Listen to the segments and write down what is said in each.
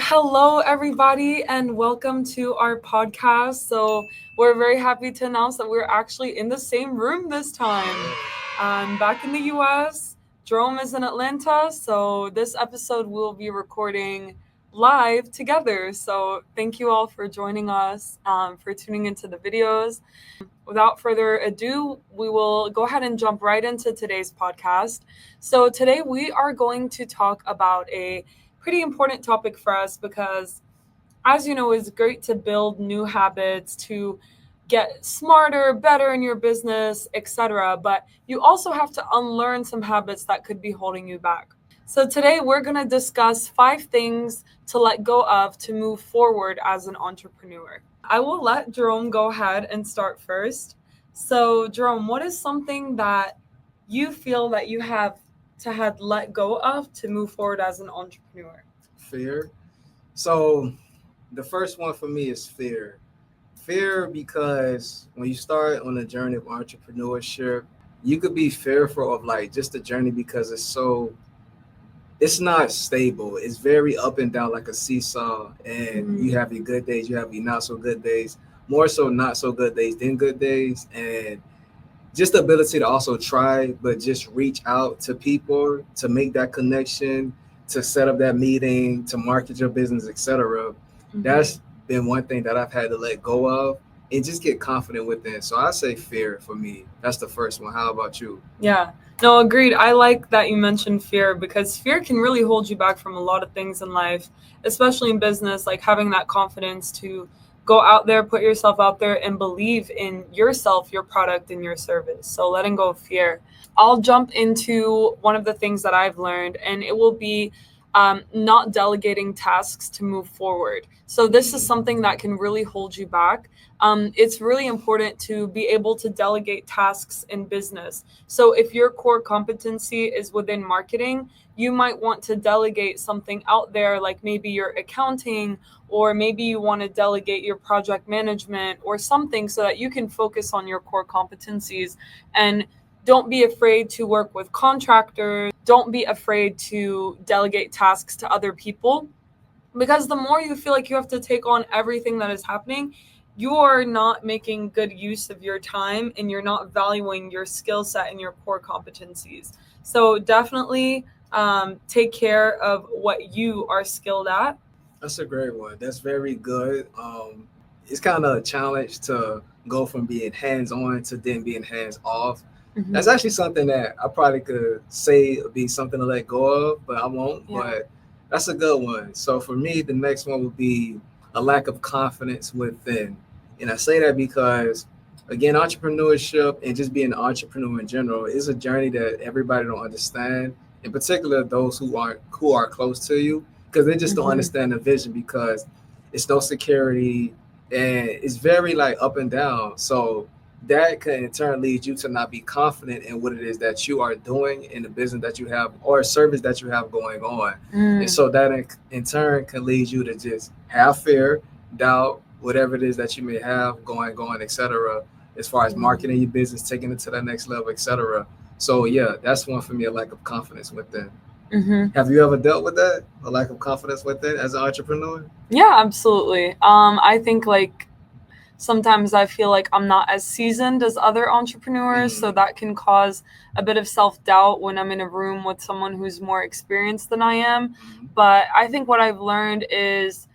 Hello, everybody, and welcome to our podcast. So, we're very happy to announce that we're actually in the same room this time. I'm back in the US. Jerome is in Atlanta. So, this episode we'll be recording live together. So, thank you all for joining us, for tuning into the videos. Without further ado, we will go ahead and jump right into today's podcast. So, today we are going to talk about a pretty important topic for us because, as you know, it's great to build new habits, to get smarter, better in your business, etc. But you also have to unlearn some habits that could be holding you back. So today we're going to discuss 5 things to let go of to move forward as an entrepreneur. I will let Jerome go ahead and start first. So Jerome, what is something that you feel that you have to had let go of to move forward as an entrepreneur? Fear. So the first one for me is fear. Fear because when you start on the journey of entrepreneurship, you could be fearful of like just the journey because it's not stable. It's very up and down like a seesaw, and you have your good days, you have your not so good days, more so not so good days than good days, and just the ability to also try, but just reach out to people to make that connection, to set up that meeting, to market your business, etc. That's been one thing that I've had to let go of and just get confident within. So I say fear for me. That's the first one. How about you? Yeah, no, agreed. I like that you mentioned fear because fear can really hold you back from a lot of things in life, especially in business, like having that confidence to go out there, put yourself out there, and believe in yourself, your product, and your service. So letting go of fear. I'll jump into one of the things that I've learned, and it will be not delegating tasks to move forward. So this is something that can really hold you back. It's really important to be able to delegate tasks in business. So if your core competency is within marketing, you might want to delegate something out there, like maybe your accounting, or maybe you want to delegate your project management or something so that you can focus on your core competencies. And don't be afraid to work with contractors. Don't be afraid to delegate tasks to other people, because the more you feel like you have to take on everything that is happening, you're not making good use of your time and you're not valuing your skill set and your core competencies. So definitely take care of what you are skilled at. That's a great one. That's very good. It's kind of a challenge to go from being hands on to then being hands off. That's actually something that I probably could say would be something to let go of, but I won't. Yeah. But that's a good one. So for me, the next one would be a lack of confidence within. And I say that because, again, entrepreneurship and just being an entrepreneur in general is a journey that everybody don't understand, in particular those who are close to you, because they just don't understand the vision, because it's no security and it's very like up and down. So that can in turn lead you to not be confident in what it is that you are doing in the business that you have or service that you have going on. And so that in turn can lead you to just have fear, doubt, whatever it is that you may have going, etc. As far as marketing your business, taking it to that next level, etc. So yeah, that's one for me, a lack of confidence within. Have you ever dealt with that? A lack of confidence within as an entrepreneur? Yeah, absolutely. I think like sometimes I feel like I'm not as seasoned as other entrepreneurs, so that can cause a bit of self-doubt when I'm in a room with someone who's more experienced than I am. But I think what I've learned is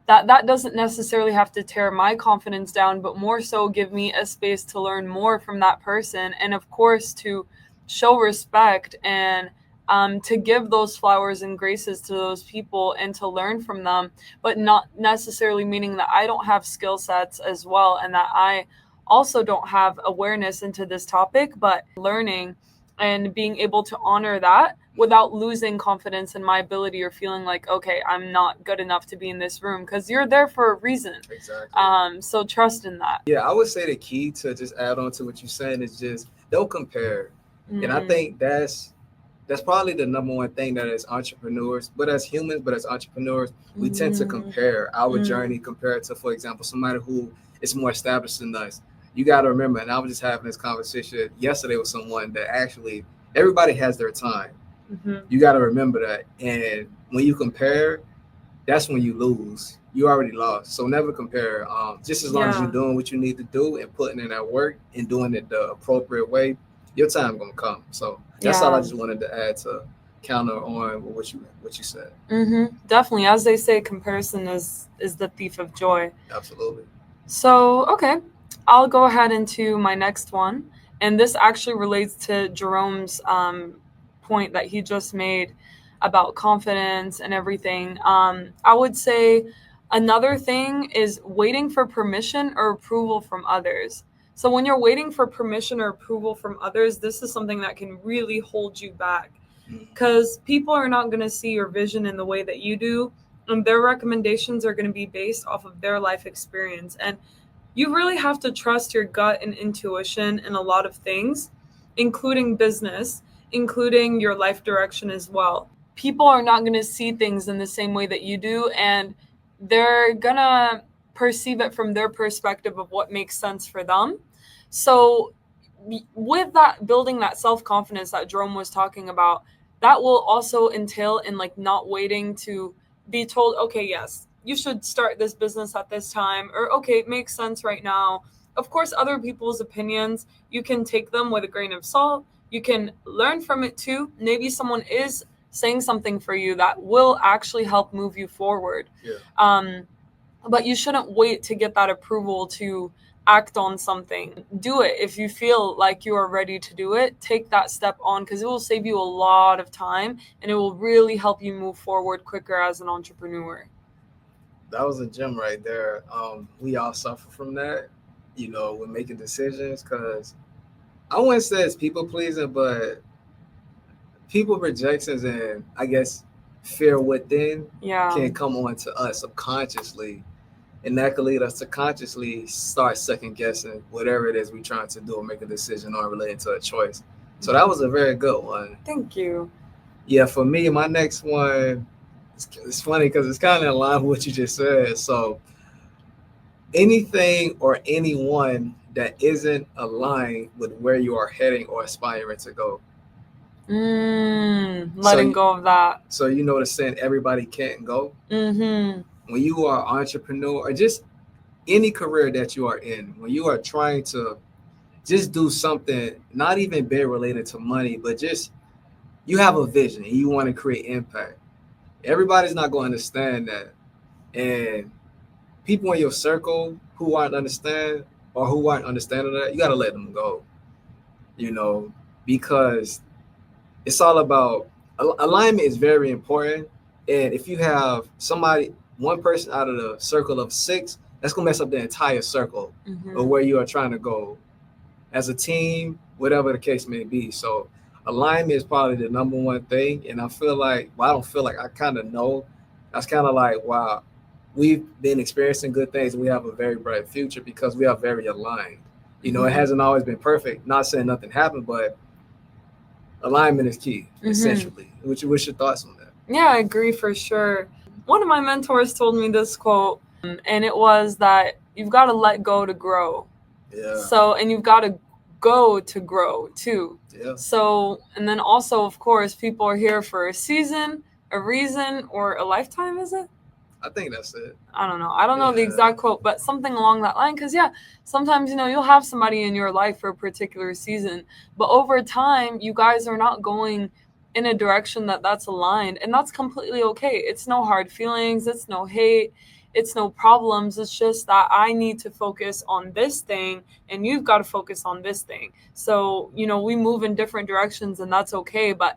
that doesn't necessarily have to tear my confidence down, but more so give me a space to learn more from that person, and of course to show respect and to give those flowers and graces to those people and to learn from them, but not necessarily meaning that I don't have skill sets as well and that I also don't have awareness into this topic, but learning and being able to honor that without losing confidence in my ability or feeling like, okay, I'm not good enough to be in this room, because you're there for a reason. Exactly. So trust in that. Yeah, I would say the key to just add on to what you're saying is just don't compare. And I think that's probably the number one thing that as entrepreneurs, but as humans, but as entrepreneurs, we tend to compare our journey compared to, for example, somebody who is more established than us. You got to remember, and I was just having this conversation yesterday with someone, that actually everybody has their time. You got to remember that. And when you compare, that's when you lose. You already lost. So never compare. Just as long as you're Yeah. doing what you need to do and putting in that work and doing it the appropriate way, your time gonna come. So that's all I Yeah. just wanted to add to counter on what you said. Definitely. As they say, comparison is the thief of joy. Absolutely. So, okay, I'll go ahead into my next one. And this actually relates to Jerome's point that he just made about confidence and everything. I would say another thing is waiting for permission or approval from others. So, when you're waiting for permission or approval from others, this is something that can really hold you back because people are not going to see your vision in the way that you do. And their recommendations are going to be based off of their life experience. And you really have to trust your gut and intuition in a lot of things, including business, including your life direction as well. People are not going to see things in the same way that you do, and they're going to perceive it from their perspective of what makes sense for them. So, with that, building that self confidence that Jerome was talking about, that will also entail in like not waiting to be told, okay, yes, you should start this business at this time, or okay, it makes sense right now. Of course, other people's opinions, you can take them with a grain of salt. You can learn from it too. Maybe someone is saying something for you that will actually help move you forward. Yeah. But you shouldn't wait to get that approval to act on something. Do it. If you feel like you are ready to do it, take that step on because it will save you a lot of time and it will really help you move forward quicker as an entrepreneur. That was a gem right there. We all suffer from that, when making decisions because I wouldn't say it's people pleasing, but people projections and I guess fear within Yeah. can come on to us subconsciously, and that could lead us to consciously start second guessing whatever it is we're trying to do or make a decision on relating to a choice. So that was a very good one. Thank you. Yeah, for me, my next one, it's funny because it's kind of in line with what you just said. So anything or anyone that isn't aligned with where you are heading or aspiring to go. Letting go of that. So you know the saying, everybody can't go. Mm-hmm. When you are an entrepreneur or just any career that you are in, when you are trying to just do something, not even being related to money, but just you have a vision and you want to create impact. Everybody's not going to understand that. And people in your circle who aren't understand or who aren't understanding that, you got to let them go, because it's all about alignment is very important. And if you have one person out of the circle of six, that's gonna mess up the entire circle of where you are trying to go as a team, whatever the case may be. So alignment is probably the number one thing. And I feel like, well, I don't feel like I kind of know. That's kind of like, wow, we've been experiencing good things and we have a very bright future because we are very aligned. It hasn't always been perfect. Not saying nothing happened, but alignment is key, essentially. What's your thoughts on that? Yeah, I agree for sure. One of my mentors told me this quote, and it was that you've got to let go to grow. Yeah. So, and you've got to go to grow too. Yeah. So, and then also, of course, people are here for a season, a reason, or a lifetime, is it? I think that's it. I don't know. I don't know the exact quote, but something along that line. Because, yeah, sometimes, you'll have somebody in your life for a particular season. But over time, you guys are not going in a direction that's aligned. And that's completely okay. It's no hard feelings. It's no hate. It's no problems. It's just that I need to focus on this thing and you've got to focus on this thing. So, we move in different directions and that's okay. But,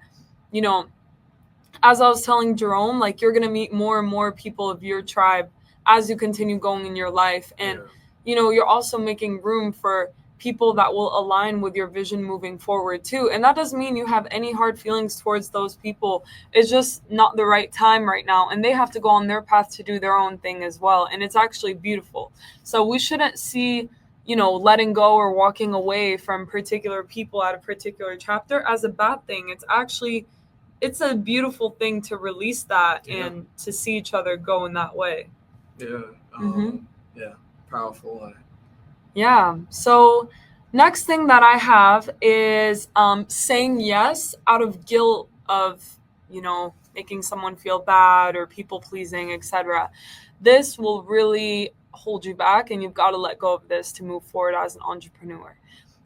as I was telling Jerome, like you're going to meet more and more people of your tribe as you continue going in your life. And, you're also making room for people that will align with your vision moving forward too. And that doesn't mean you have any hard feelings towards those people. It's just not the right time right now. And they have to go on their path to do their own thing as well. And it's actually beautiful. So we shouldn't see, letting go or walking away from particular people at a particular chapter as a bad thing. It's a beautiful thing to release that and to see each other go in that way. Yeah. Yeah. Powerful one. Yeah. So next thing that I have is saying yes out of guilt of, making someone feel bad or people pleasing, etc. This will really hold you back, and you've got to let go of this to move forward as an entrepreneur.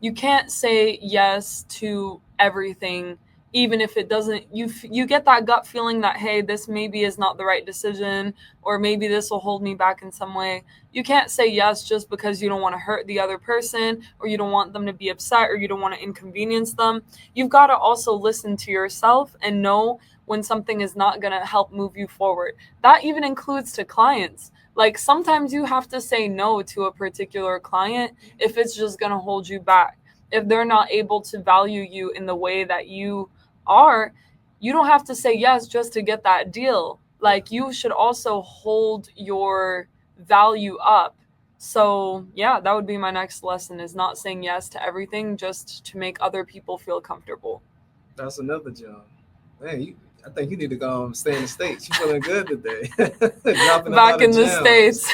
You can't say yes to everything, even if it doesn't, you get that gut feeling that, hey, this maybe is not the right decision, or maybe this will hold me back in some way. You can't say yes just because you don't want to hurt the other person, or you don't want them to be upset, or you don't want to inconvenience them. You've got to also listen to yourself and know when something is not going to help move you forward. That even includes to clients. Like, sometimes you have to say no to a particular client if it's just going to hold you back. If they're not able to value you in the way that you are, you don't have to say yes just to get that deal. Like, you should also hold your value up. So yeah, that would be my next lesson, is not saying yes to everything just to make other people feel comfortable. That's another job. Man, I think you need to go stay in the States. You feeling good today. Dropping a Back lot of in the gems. States.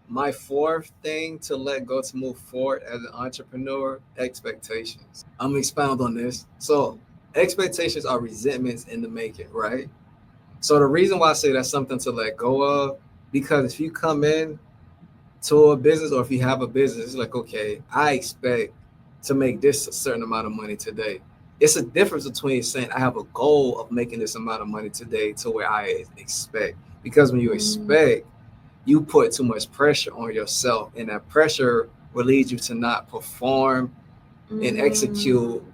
My fourth thing to let go to move forward as an entrepreneur, expectations. I'm gonna expound on this. So expectations are resentments in the making, right? So the reason why I say that's something to let go of, because if you come in to a business, or if you have a business, it's like, okay, I expect to make this a certain amount of money today. It's a difference between saying I have a goal of making this amount of money today to where I expect. Because when you expect, you put too much pressure on yourself, and that pressure will lead you to not perform and execute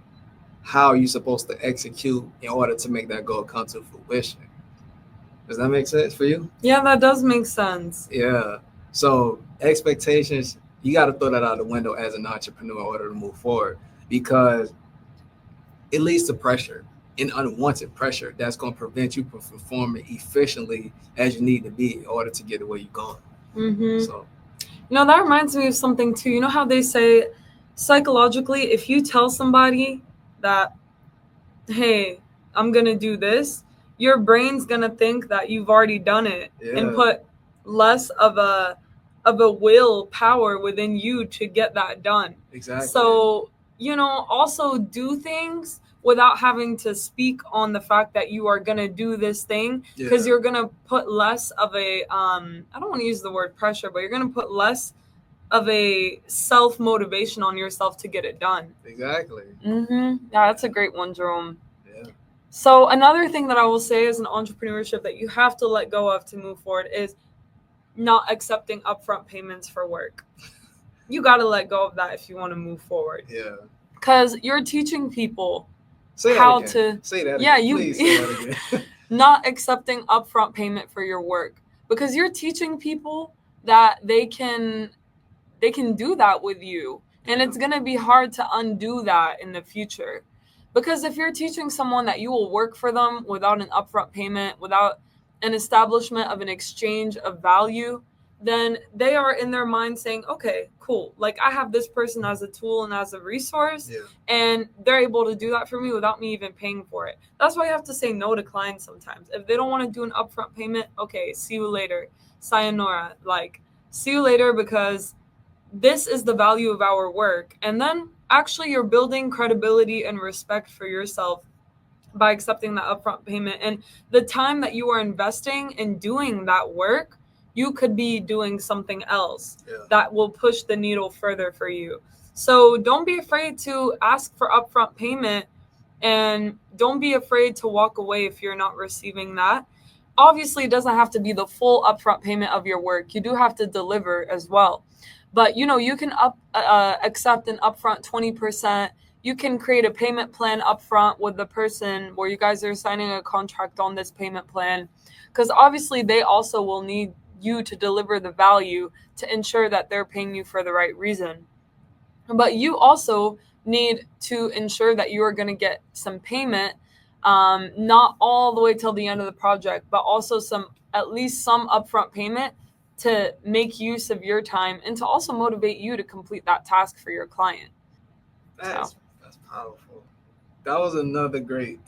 how you're supposed to execute in order to make that goal come to fruition. Does that make sense for you? Yeah, that does make sense. Yeah. So expectations, you got to throw that out the window as an entrepreneur in order to move forward, because it leads to pressure and unwanted pressure that's going to prevent you from performing efficiently as you need to be in order to get to where you're going. So, That reminds me of something too. You know how they say psychologically, if you tell somebody that, hey, I'm going to do this, your brain's going to think that you've already done it and put less of a will power within you to get that done. Exactly. So, also do things without having to speak on the fact that you are going to do this thing, because you're going to put less of a I don't want to use the word pressure, but you're going to put less of a self-motivation on yourself to get it done. Exactly. Yeah, that's a great one, Jerome. Yeah. So another thing that I will say is an entrepreneurship that you have to let go of to move forward is not accepting upfront payments for work. You got to let go of that if you want to move forward. Yeah. Because you're teaching people say how that to. Say that yeah, again. Please say that again. Not accepting upfront payment for your work, because you're teaching people that they can do that with you, and it's going to be hard to undo that in the future. Because if you're teaching someone that you will work for them without an upfront payment, without an establishment of an exchange of value, then they are in their mind saying, okay, cool, like I have this person as a tool and as a resource, and they're able to do that for me without me even paying for it. That's why you have to say no to clients sometimes. If they don't want to do an upfront payment, okay, see you later, sayonara, like see you later, because this is the value of our work. And then actually you're building credibility and respect for yourself by accepting that upfront payment. And the time that you are investing in doing that work, you could be doing something else that will push the needle further for you. So don't be afraid to ask for upfront payment, and don't be afraid to walk away if you're not receiving that. Obviously, it doesn't have to be the full upfront payment of your work. You do have to deliver as well. But, you can accept an upfront 20%. You can create a payment plan upfront with the person where you guys are signing a contract on this payment plan, because obviously they also will need you to deliver the value to ensure that they're paying you for the right reason. But you also need to ensure that you are going to get some payment, not all the way till the end of the project, but also at least some upfront payment to make use of your time and to also motivate you to complete that task for your client. That's powerful. That was another great.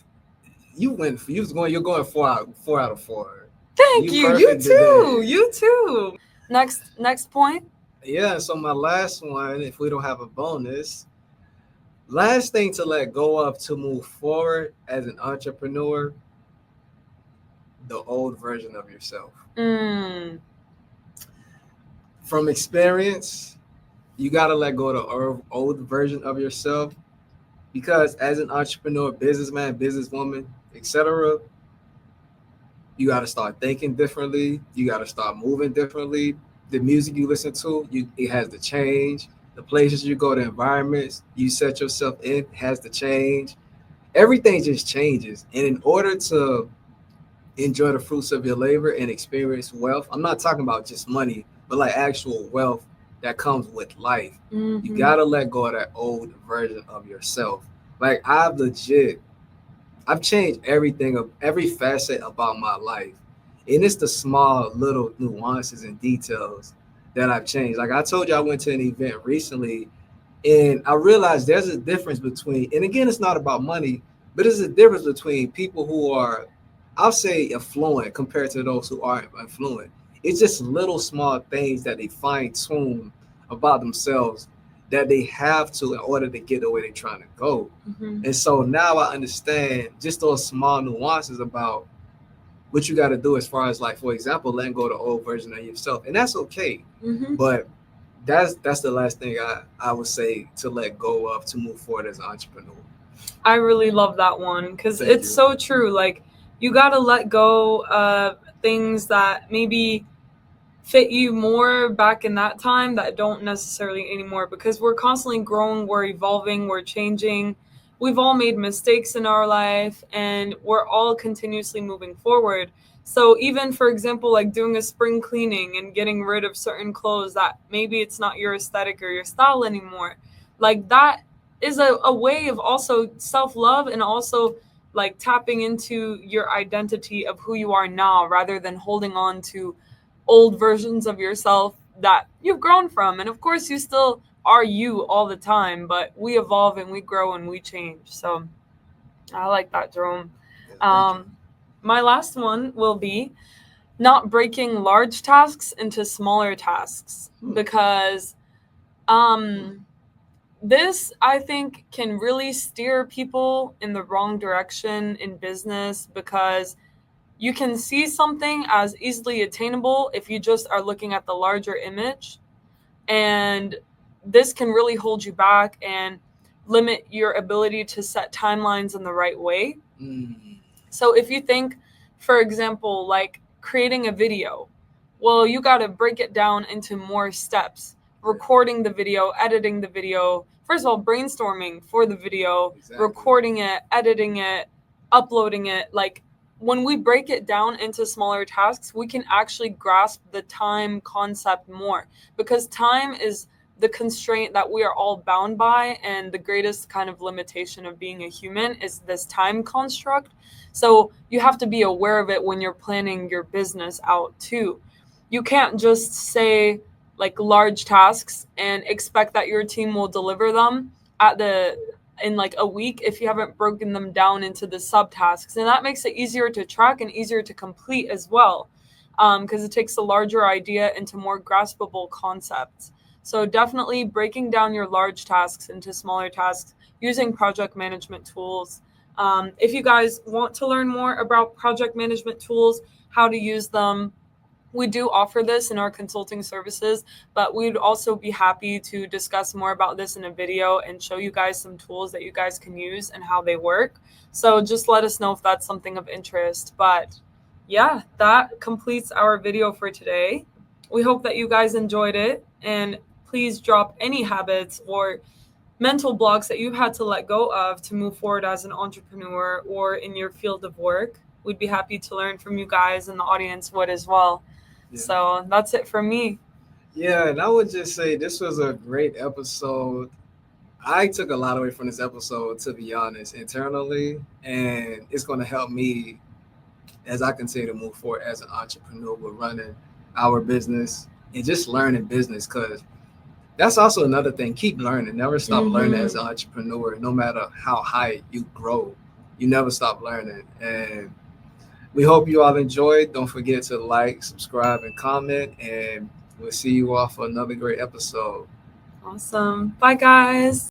You're going 4 out of 4. Thank you. You too. Today. You too. Next point. Yeah. So my last one, if we don't have a bonus, last thing to let go of to move forward as an entrepreneur the old version of yourself. Mm. From experience, you got to let go of the old version of yourself because as an entrepreneur, businessman, businesswoman, etc., you got to start thinking differently. You got to start moving differently. The music you listen to, it has to change. The places you go, the environments you set yourself in has to change. Everything just changes. And in order to enjoy the fruits of your labor and experience wealth, I'm not talking about just money, but like actual wealth that comes with life. You Mm-hmm. got to let go of that old version of yourself. Like I've changed everything of every facet about my life. And it's the small little nuances and details that I've changed. Like I told you, I went to an event recently and I realized there's a difference between, and again, it's not about money, but there's a difference between people who are, I'll say, affluent compared to those who aren't affluent. It's just little small things that they fine tune about themselves that they have to in order to get the way they're trying to go. Mm-hmm. And so now I understand just those small nuances about what you got to do as far as, like, for example, letting go of the old version of yourself. And that's okay. Mm-hmm. But that's the last thing I would say to let go of to move forward as an entrepreneur. I really love that one because Thank it's you. so true. Like, you got to let go of things that maybe fit you more back in that time that don't necessarily anymore because we're constantly growing, we're evolving, we're changing. We've all made mistakes in our life and we're all continuously moving forward. So even for example, like doing a spring cleaning and getting rid of certain clothes that maybe it's not your aesthetic or your style anymore, like that is a way of also self-love and also like tapping into your identity of who you are now rather than holding on to old versions of yourself that you've grown from. And of course, you still are you all the time, but we evolve and we grow and we change. So I like that, Jerome. Yeah, thank you. Um, my last one will be not breaking large tasks into smaller tasks Hmm. because um, this, I think, can really steer people in the wrong direction in business because you can see something as easily attainable if you just are looking at the larger image. And this can really hold you back and limit your ability to set timelines in the right way. Mm. So if you think, for example, like creating a video, well, you got to break it down into more steps. Yeah, Recording the video, editing the video, first of all, brainstorming for the video, exactly. recording it, editing it, uploading it. Like when we break it down into smaller tasks, we can actually grasp the time concept more because time is the constraint that we are all bound by. And the greatest kind of limitation of being a human is this time construct. So you have to be aware of it when you're planning your business out too. You can't just say like large tasks and expect that your team will deliver them at the in like a week if you haven't broken them down into the subtasks. And that makes it easier to track and easier to complete as well, because it takes a larger idea into more graspable concepts. So definitely breaking down your large tasks into smaller tasks using project management tools. If you guys want to learn more about project management tools, how to use them, we do offer this in our consulting services, but we'd also be happy to discuss more about this in a video and show you guys some tools that you guys can use and how they work. So just let us know if that's something of interest. But yeah, that completes our video for today. We hope that you guys enjoyed it, and please drop any habits or mental blocks that you've had to let go of to move forward as an entrepreneur or in your field of work. We'd be happy to learn from you guys, and the audience would as well. Yeah. So that's it from me. Yeah, and I would just say this was a great episode. I took a lot away from this episode, to be honest, internally, and it's going to help me as I continue to move forward as an entrepreneur with running our business and just learning business. Because that's also another thing. Keep learning. Never stop learning as an entrepreneur. No matter how high you grow, you never stop learning. And we hope you all enjoyed. Don't forget to like, subscribe, and comment. And we'll see you all for another great episode. Awesome. Bye, guys.